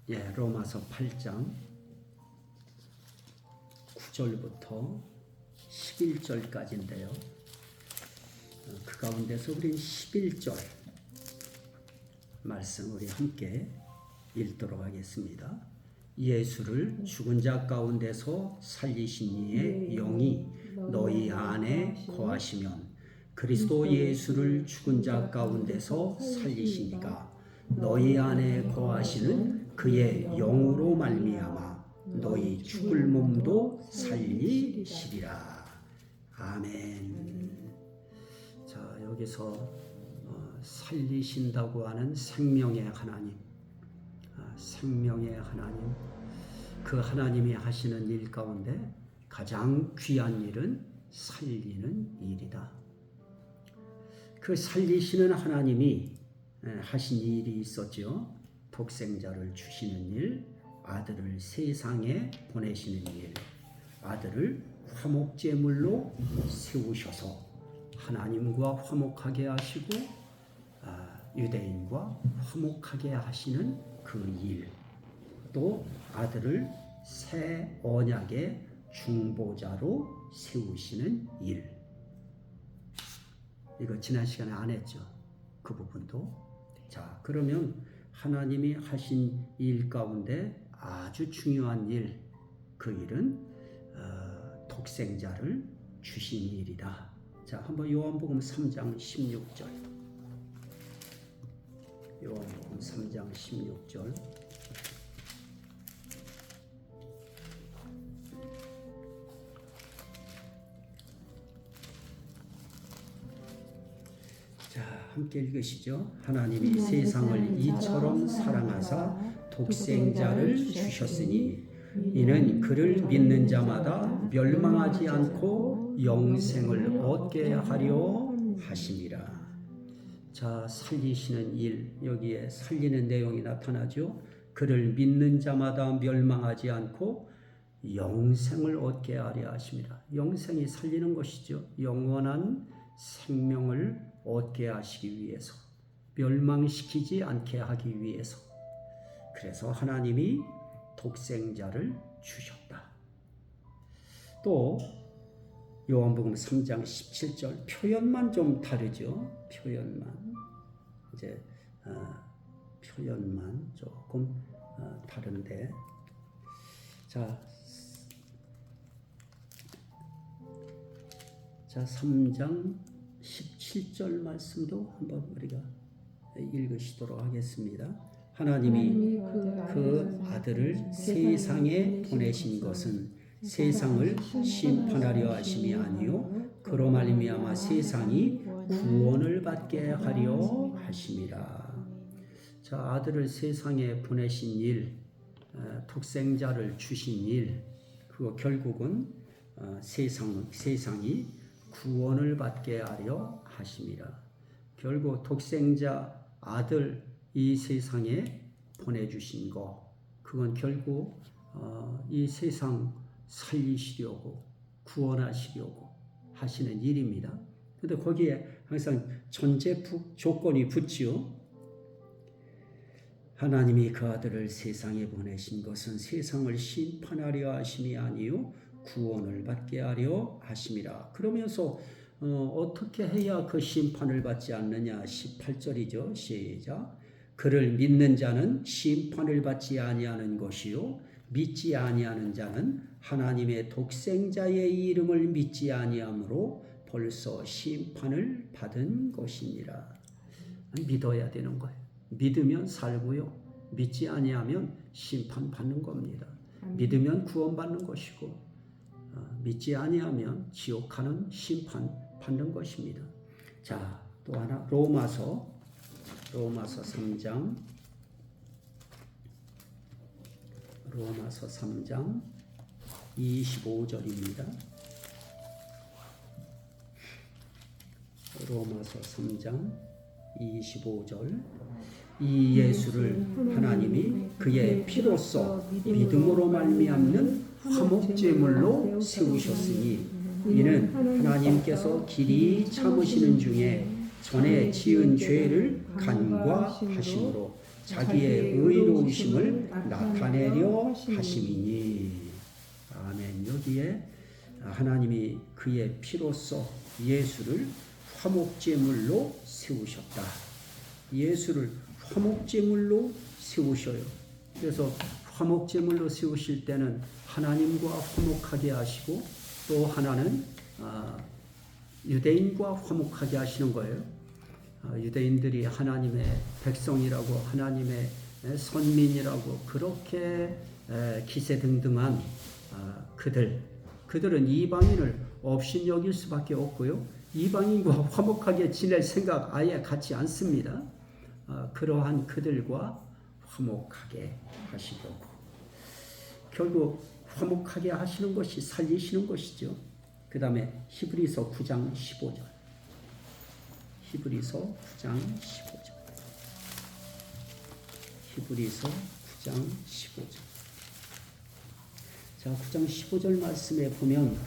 로마서 8장 9절부터 11절까지인데요. 그 가운데서 우리는 11절 말씀 우리 함께 읽도록 하겠습니다. 예수를 죽은 자 가운데서 살리신 이의 영이 너희 안에 거하시면 그리스도 예수를 죽은 자 가운데서 살리신 이가 너희 안에 거하시는 그의 영으로 말미암아 너희 죽을 몸도 살리시리라. 아멘. 자, 여기서 살리신다고 하는 생명의 하나님, 생명의 하나님, 그 하나님이 하시는 일 가운데 가장 귀한 일은 살리는 일이다. 그 살리시는 하나님이 하신 일이 있었죠. 독생자를 주시는 일, 아들을 세상에 보내시는 일, 아들을 화목제물로 세우셔서 하나님과 화목하게 하시고 유대인과 화목하게 하시는 그 일, 또 아들을 새 언약의 중보자로 세우시는 일. 이거 지난 시간에 안 했죠. 그 부분도. 자, 그러면 하나님이 하신 일 가운데 아주 중요한 일, 그 일은 독생자를 주신 일이다. 자, 한번 요한복음 3장 16절. 요한복음 3장 16절. 자, 함께 읽으시죠. 하나님이 세상을 이처럼 사랑하사 독생자를 주셨으니 이는 그를 믿는 자마다 멸망하지 않고 영생을 얻게 하려 하심이라. 자, 살리시는 일, 여기에 살리는 내용이 나타나죠. 그를 믿는 자마다 멸망하지 않고 영생을 얻게 하려 하심이라. 영생이 살리는 것이죠. 영원한 생명을 얻게 하시기 위해서, 멸망시키지 않게 하기 위해서. 그래서 하나님이 독생자를 주셨다. 또 요한복음 3장 17절 표현만 좀 다르죠. 표현만 이제 표현만 조금 다른데, 자 3장 17절 말씀도 한번 우리가 읽으시도록 하겠습니다. 하나님이 그 아들을 세상에 보내신 것은 세상을 심판하려 하심이 아니요 그로 말미암아 세상이 구원을 받게 하려 하심이라. 자, 아들을 세상에 보내신 일, 독생자를 주신 일, 그거 결국은 세상이 구원을 받게 하려 하심이라. 결국 독생자 아들 이 세상에 보내주신 거, 그건 결국 이 세상 살리시려고 구원하시려고 하시는 일입니다. 그런데 거기에 항상 전제 조건이 붙지요. 하나님이 그 아들을 세상에 보내신 것은 세상을 심판하려 하심이 아니요 구원을 받게 하려 하심이라. 그러면서 어떻게 해야 그 심판을 받지 않느냐. 18절이죠. 시작. 그를 믿는 자는 심판을 받지 아니하는 것이요 믿지 아니하는 자는 하나님의 독생자의 이름을 믿지 아니하므로 벌써 심판을 받은 것이니라. 믿어야 되는 거예요. 믿으면 살고요. 믿지 아니하면 심판 받는 겁니다. 믿으면 구원받는 것이고 믿지 아니하면 지옥 가는 심판 받는 것입니다. 자, 또 하나 로마서 3장 25절입니다. 로마서 3장 25절. 이 예수를 하나님이 그의 피로써 믿음으로 말미암는 화목제물로 세우셨으니 이는 하나님께서 길이 참으시는 중에 전에 지은 죄를 간과하심으로 자기의 의로우심을 나타내려 하심이니. 아멘. 여기에 하나님이 그의 피로써 예수를 화목제물로 세우셨다. 예수를 화목제물로 세우셔요. 그래서 화목제물로 세우실 때는 하나님과 화목하게 하시고 또 하나는 유대인과 화목하게 하시는 거예요. 유대인들이 하나님의 백성이라고 하나님의 선민이라고 그렇게 기세등등한 그들은 이방인을 업신여길 수밖에 없고요. 이방인과 화목하게 지낼 생각 아예 갖지 않습니다. 그러한 그들과 화목하게 하시려고 결국 화목하게 하시는 것이 살리시는 것이죠. 그 다음에 히브리서 9장 15절. 히브리서 9장 15절. 히브리서 9장 15절. 자, 9장 15절 말씀에 보면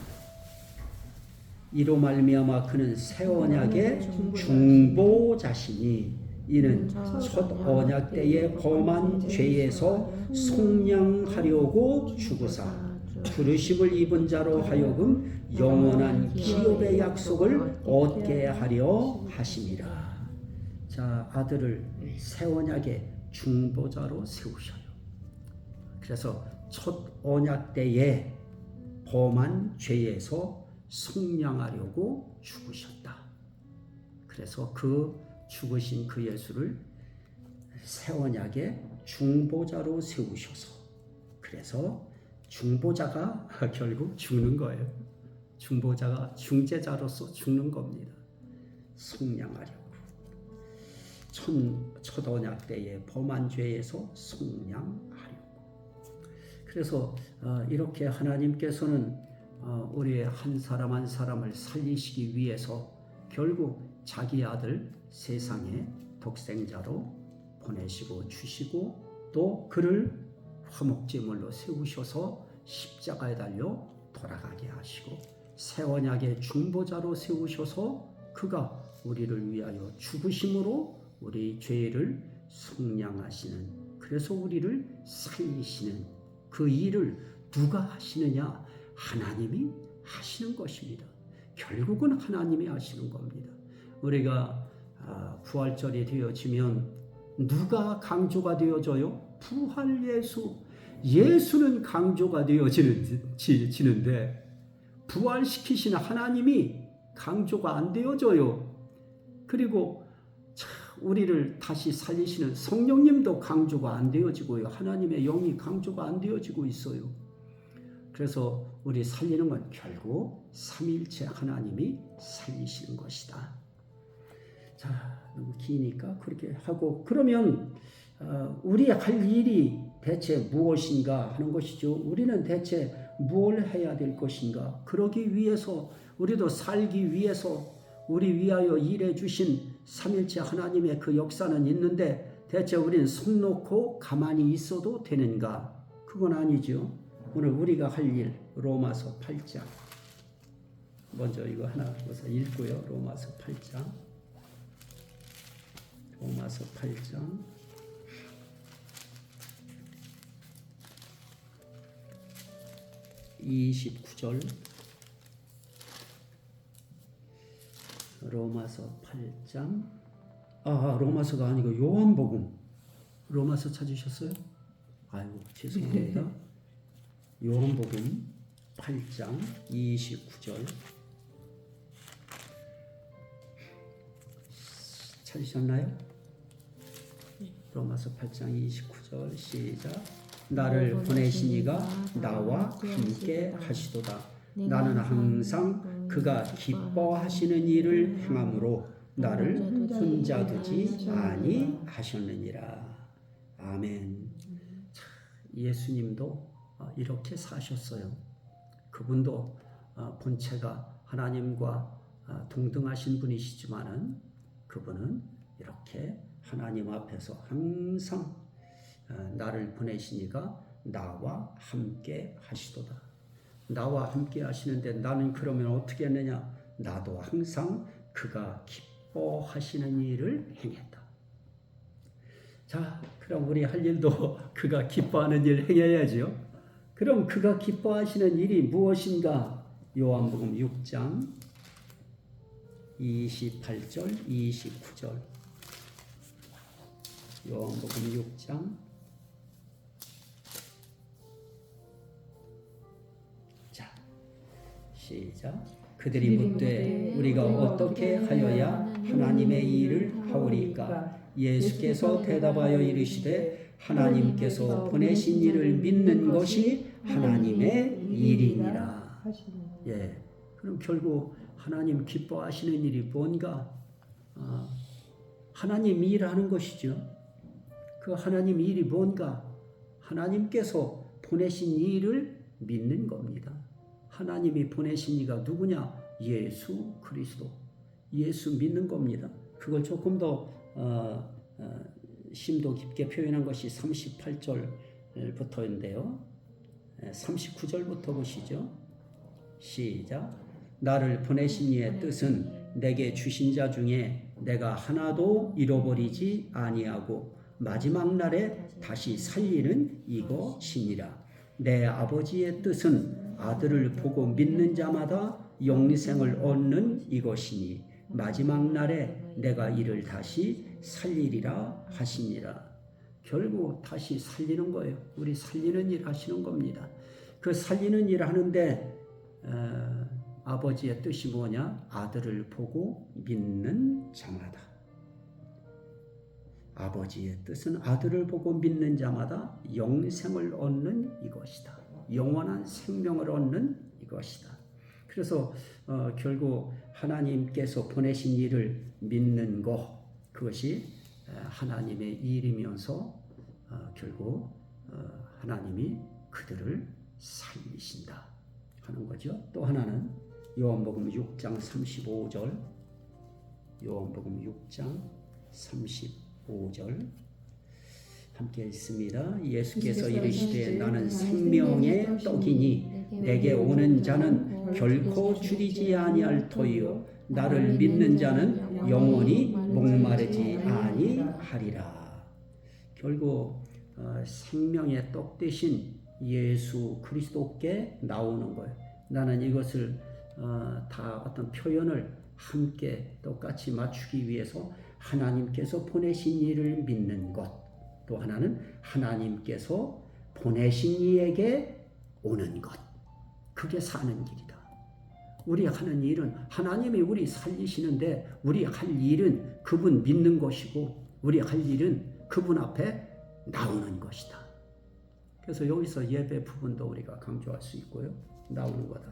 이로 말미암아 그는 새 언약의 중보자시니 이는 첫 언약 때에 범한 죄에서 속량하려고 죽으사 부르심을 입은 자로 하여금 영원한 기업의 약속을 얻게 하려 하심이라. 자, 아들을 새 언약의 중보자로 세우셔요. 그래서 첫 언약 때에 범한 죄에서 속량하려고 죽으셨다. 그래서 그 죽으신 그 예수를 새 언약의 중보자로 세우셔서 그래서 중보자가 결국 죽는 거예요. 중보자가 중재자로서 죽는 겁니다. 속량하려고. 첫 언약 때에 범한 죄에서 속량하려고. 그래서 이렇게 하나님께서는 우리의 한 사람 한 사람을 살리시기 위해서 결국 자기 아들 세상에 독생자로 보내시고 주시고 또 그를 화목제물로 세우셔서 십자가에 달려 돌아가게 하시고 새 언약의 중보자로 세우셔서 그가 우리를 위하여 죽으심으로 우리 죄를 속량하시는 그래서 우리를 살리시는 그 일을 누가 하시느냐? 하나님이 하시는 것입니다. 결국은 하나님이 하시는 겁니다. 우리가 부활절이 되어지면 누가 강조가 되어져요? 부활 예수. 예수는 강조가 되어지는데 부활시키신 하나님이 강조가 안 되어져요. 그리고 우리를 다시 살리시는 성령님도 강조가 안 되어지고요. 하나님의 영이 강조가 안 되어지고 있어요. 그래서 우리 살리는 건 결국 삼위일체 하나님이 살리시는 것이다. 자, 너무 기니까 그렇게 하고 그러면 우리 할 일이 대체 무엇인가 하는 것이죠. 우리는 대체 무엇을 해야 될 것인가? 그러기 위해서 우리도 살기 위해서 우리 위하여 일해 주신 삼일체 하나님의 그 역사는 있는데 대체 우리는 손 놓고 가만히 있어도 되는가? 그건 아니죠. 오늘 우리가 할 일 로마서 8장 먼저 이거 하나 읽고요. 로마서 8장 29절 로마서 8장 로마서가 아니고 요한복음 로마서 찾으셨어요? 아이고 죄송합니다. 요한복음 8장 29절 찾으셨나요? 로마서 8장 29절 시작. 나를 보내신 이가 나와 함께 하시도다. 나는 항상 그가 기뻐하시는 일을 행함으로 나를 혼자 두지 아니하셨느니라. 아멘. 예수님도 이렇게 사셨어요. 그분도 본체가 하나님과 동등하신 분이시지만은 그분은 이렇게 하나님 앞에서 항상 나를 보내신 이가 나와 함께 하시도다. 나와 함께 하시는데 나는 그러면 어떻게 했느냐? 나도 항상 그가 기뻐하시는 일을 행했다. 자, 그럼 우리 할 일도 그가 기뻐하는 일 행해야죠. 그럼 그가 기뻐하시는 일이 무엇인가? 요한복음 6장 28절, 29절. 요한복음 6장. 자, 시작. 그들이 묻되 우리가 어떻게 하여야 하나님의 일을 하오리까? 예수께서 대답하여 이르시되 하나님께서 보내신 이를 믿는 것이 하나님의 일이니라. 예, 그럼 결국 하나님 기뻐하시는 일이 뭔가? 하나님 일하는 것이죠. 그 하나님 일이 뭔가? 하나님께서 보내신 일을 믿는 겁니다. 하나님이 보내신 이가 누구냐? 예수 그리스도. 예수 믿는 겁니다. 그걸 조금 더 심도 깊게 표현한 것이 38절부터인데요. 39절부터 보시죠. 시작. 나를 보내신 이의 뜻은 내게 주신 자 중에 내가 하나도 잃어버리지 아니하고 마지막 날에 다시 살리는 이것이니라. 내 아버지의 뜻은 아들을 보고 믿는 자마다 영생을 얻는 이것이니 마지막 날에 내가 이를 다시 살리리라 하시니라. 결국 다시 살리는 거예요. 우리 살리는 일 하시는 겁니다. 그 살리는 일 하는데 아버지의 뜻이 뭐냐? 아들을 보고 믿는 자마다. 아버지의 뜻은 아들을 보고 믿는 자마다 영생을 얻는 이것이다. 영원한 생명을 얻는 이것이다. 그래서 결국 하나님께서 보내신 일을 믿는 것, 그것이 하나님의 일이면서 결국 하나님이 그들을 살리신다 하는 거죠. 또 하나는 요한복음 6장 35절, 요한복음 6장 35절 함께 읽습니다. 예수께서 이르시되 나는 생명의 떡이니 내게 오는 자는 결코 줄이지 아니할 터이요 나를 믿는 자는 영원히 목마르지 아니하리라. 결국 생명의 떡 대신 예수 그리스도께 나오는 거예요. 나는 이것을 다 어떤 표현을 함께 똑같이 맞추기 위해서 하나님께서 보내신 이를 믿는 것, 또 하나는 하나님께서 보내신 이에게 오는 것, 그게 사는 길이다. 우리 하는 일은 하나님이 우리 살리시는데 우리 할 일은 그분 믿는 것이고 우리 할 일은 그분 앞에 나오는 것이다. 그래서 여기서 예배 부분도 우리가 강조할 수 있고요. 나오는 거다.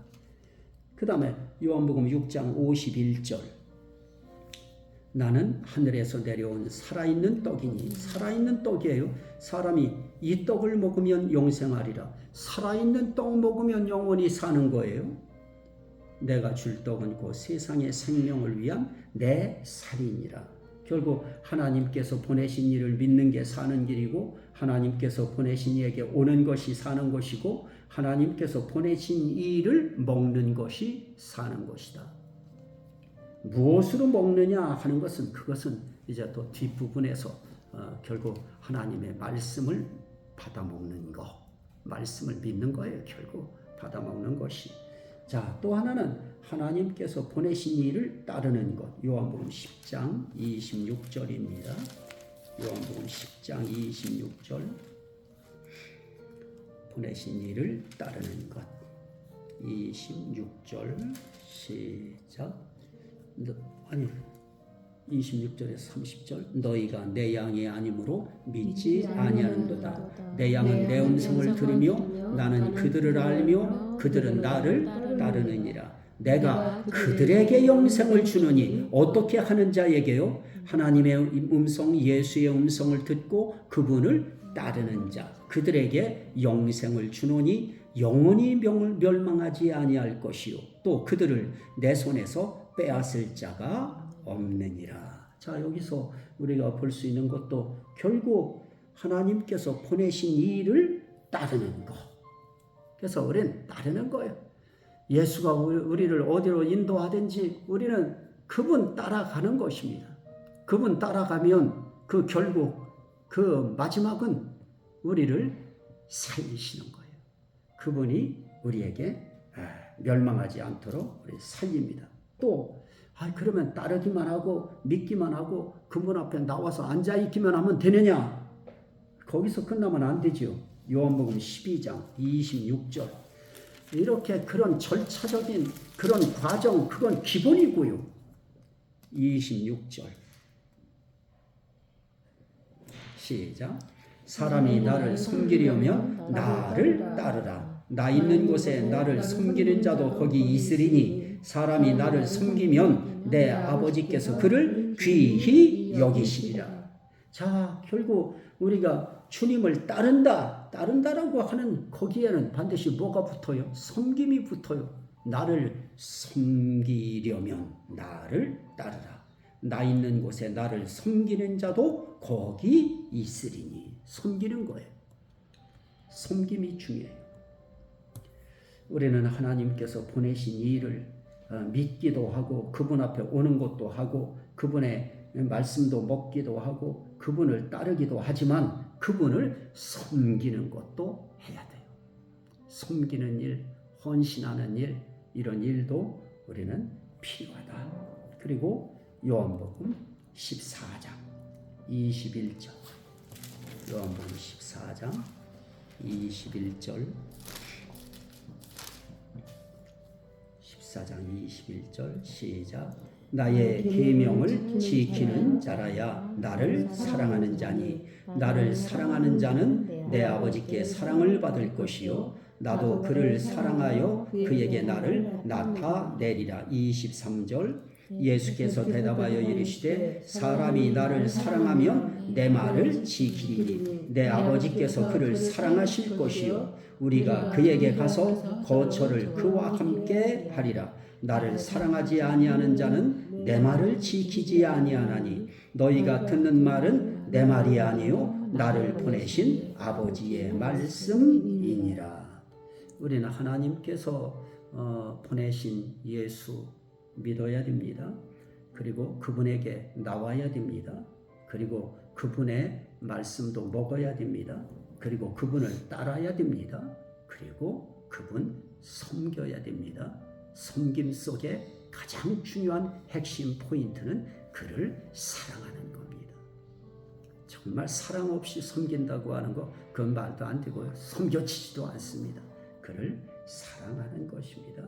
그 다음에 요한복음 6장 51절. 나는 하늘에서 내려온 살아있는 떡이니, 살아있는 떡이에요. 사람이 이 떡을 먹으면 영생하리라. 살아있는 떡 먹으면 영원히 사는 거예요. 내가 줄 떡은 곧 세상의 생명을 위한 내 살이니라. 결국 하나님께서 보내신 이를 믿는 게 사는 길이고 하나님께서 보내신 이에게 오는 것이 사는 것이고 하나님께서 보내신 이를 먹는 것이 사는 것이다. 무엇으로 먹느냐 하는 것은 그것은 이제 또 뒷부분에서 결국 하나님의 말씀을 받아 먹는 거, 말씀을 믿는 거예요. 결국 받아 먹는 것이. 자, 또 하나는 하나님께서 보내신 이를 따르는 것. 요한복음 10장 26절입니다. 요한복음 10장 26절. 보내신 이를 따르는 것. 26절 시작. 26절에서 30절. 너희가 내 양이 아니므로 믿지 아니하는도다. 내 양은 내 음성을 들으며 나는 그들을 알며 그들은 나를 따르느니라. 내가 그들에게 영생을 주느니 어떻게 하는 자에게요? 하나님의 음성, 예수의 음성을 듣고 그분을 따르는 자, 그들에게 영생을 주노니 영원히 멸망하지 아니할 것이요 또 그들을 내 손에서 빼앗을 자가 없느니라. 자, 여기서 우리가 볼 수 있는 것도 결국 하나님께서 보내신 일을 따르는 것. 그래서 우리는 따르는 거예요. 예수가 우리를 어디로 인도하든지 우리는 그분 따라가는 것입니다. 그분 따라가면 그 결국 그 마지막은 우리를 살리시는 거예요. 그분이 우리에게 멸망하지 않도록 우리 살립니다. 또 그러면 따르기만 하고 믿기만 하고 그분 앞에 나와서 앉아있기만 하면 되느냐? 거기서 끝나면 안 되죠. 요한복음 12장 26절. 이렇게 그런 절차적인 그런 과정, 그건 기본이고요. 26절. 시작. 사람이 나를 섬기려면 나를 따르라. 나 있는 곳에 나를 섬기는 자도 거기 있으리니 사람이 나를 섬기면 내 아버지께서 그를 귀히 여기시리라. 자, 결국 우리가 주님을 따른다라고 하는 거기에는 반드시 뭐가 붙어요? 섬김이 붙어요. 나를 섬기려면 나를 따르라. 나 있는 곳에 나를 섬기는 자도 거기 있으리니. 섬기는 거예요. 섬김이 중요해요. 우리는 하나님께서 보내신 일을 믿기도 하고 그분 앞에 오는 것도 하고 그분의 말씀도 먹기도 하고 그분을 따르기도 하지만 그분을 섬기는 것도 해야 돼요. 섬기는 일, 헌신하는 일, 이런 일도 우리는 필요하다. 그리고 요한복음 14장 21절. 요한복음 14장 21절. 14장 21절 시작. 나의 계명을 지키는 자라야 나를 사랑하는 자니 나를 사랑하는 자는 내 아버지께 사랑을 받을 것이요 나도 그를 사랑하여 그에게 나를 나타내리라. 23절. 예수께서 대답하여 이르시되 사람이 나를 사랑하면 내 말을 지키리니 내 아버지께서 그를 사랑하실 것이요 우리가 그에게 가서 거처를 그와 함께 하리라. 나를 사랑하지 아니하는 자는 내 말을 지키지 아니하나니 너희가 듣는 말은 내 말이 아니요 나를 보내신 아버지의 말씀이니라. 우리는 하나님께서 보내신 예수 믿어야 됩니다. 그리고 그분에게 나와야 됩니다. 그리고 그분의 말씀도 먹어야 됩니다. 그리고 그분을 따라야 됩니다. 그리고 그분 섬겨야 됩니다. 섬김 속에 가장 중요한 핵심 포인트는 그를 사랑하는 겁니다. 정말 사랑 없이 섬긴다고 하는 거 그건 말도 안 되고요. 섬겨지지도 않습니다. 그를 사랑하는 것입니다.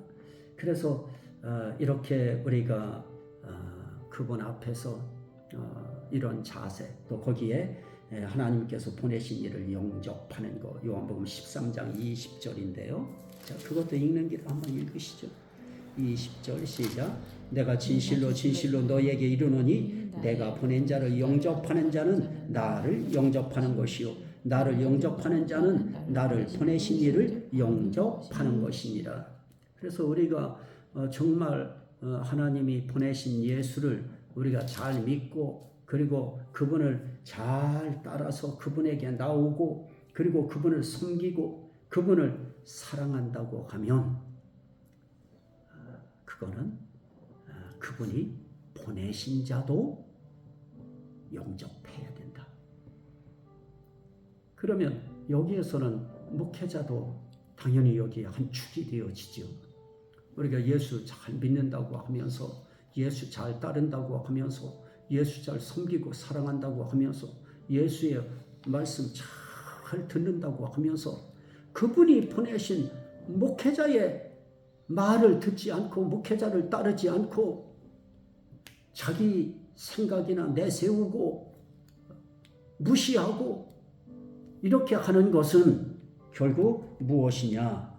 그래서 이렇게 우리가 그분 앞에서 이런 자세 또 거기에 하나님께서 보내신 일을 영접하는 거 요한복음 13장 20절인데요. 자, 그것도 읽는 길 한번 읽으시죠. 20절 시작. 내가 진실로 진실로 너희에게 이르노니 내가 보낸 자를 영접하는 자는 나를 영접하는 것이요 나를 영접하는 자는 나를 보내신 이를 영접하는 것이니라. 그래서 우리가 정말 하나님이 보내신 예수를 우리가 잘 믿고 그리고 그분을 잘 따라서 그분에게 나오고 그리고 그분을 섬기고 그분을 사랑한다고 하면 그거는 그분이 보내신 자도 영접해야 된다. 그러면 여기에서는 목회자도 당연히 여기에 한 축이 되어지죠. 우리가 예수 잘 믿는다고 하면서 예수 잘 따른다고 하면서 예수 잘 섬기고 사랑한다고 하면서 예수의 말씀 잘 듣는다고 하면서 그분이 보내신 목회자의 말을 듣지 않고 목회자를 따르지 않고 자기 생각이나 내세우고 무시하고 이렇게 하는 것은 결국 무엇이냐?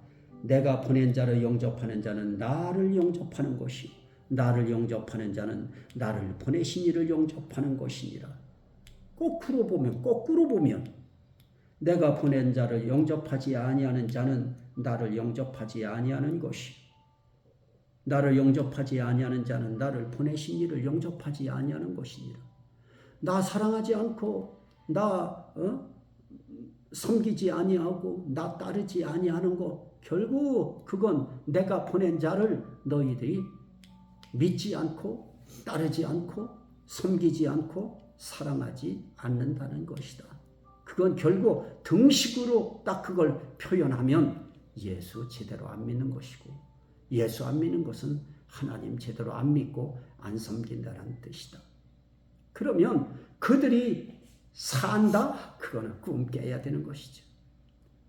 내가 보낸 자를 영접하는 자는 나를 영접하는 것이 나를 영접하는 자는 나를 보내신 이를 영접하는 것이니라. 거꾸로 보면 내가 보낸 자를 영접하지 아니하는 자는 나를 영접하지 아니하는 것이 나를 영접하지 아니하는 자는 나를 보내신 이를 영접하지 아니하는 것이니라. 나 사랑하지 않고 나 섬기지 아니하고 나 따르지 아니하는 것 결국 그건 내가 보낸 자를 너희들이 믿지 않고 따르지 않고 섬기지 않고 살아나지 않는다는 것이다. 그건 결국 등식으로 딱 그걸 표현하면 예수 제대로 안 믿는 것이고, 예수 안 믿는 것은 하나님 제대로 안 믿고 안 섬긴다는 뜻이다. 그러면 그들이 산다? 그거는 꿈 깨야 되는 것이죠.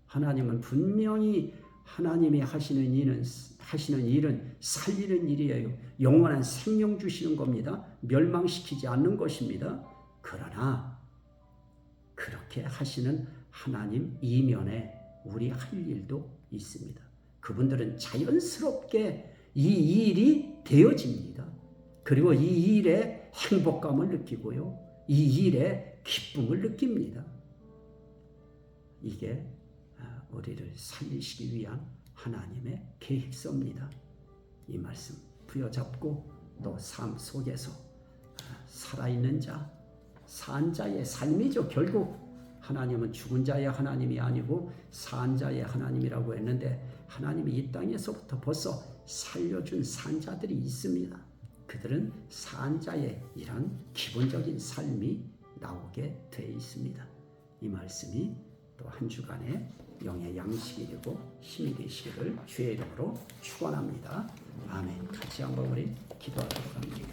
하나님은 분명히 하나님이 하시는 일은 살리는 일이에요. 영원한 생명 주시는 겁니다. 멸망시키지 않는 것입니다. 그러나 그렇게 하시는 하나님 이면에 우리 할 일도 있습니다. 그분들은 자연스럽게 이 일이 되어집니다. 그리고 이 일에 행복감을 느끼고요. 이 일에 기쁨을 느낍니다. 이게 우리를 살리시기 위한 하나님의 계획서입니다. 이 말씀 부여잡고 또 삶 속에서 살아있는 자, 산 자의 삶이죠. 결국 하나님은 죽은 자의 하나님이 아니고 산 자의 하나님이라고 했는데, 하나님이 이 땅에서부터 벌써 살려준 산자들이 있습니다. 그들은 산자의 이런 기본적인 삶이 나오게 되어 있습니다. 이 말씀이 또 한 주간의 영의 양식이 되고 힘이 되시기를 주의 이름으로 축원합니다. 아멘. 같이 한번 우리 기도하도록 합니다.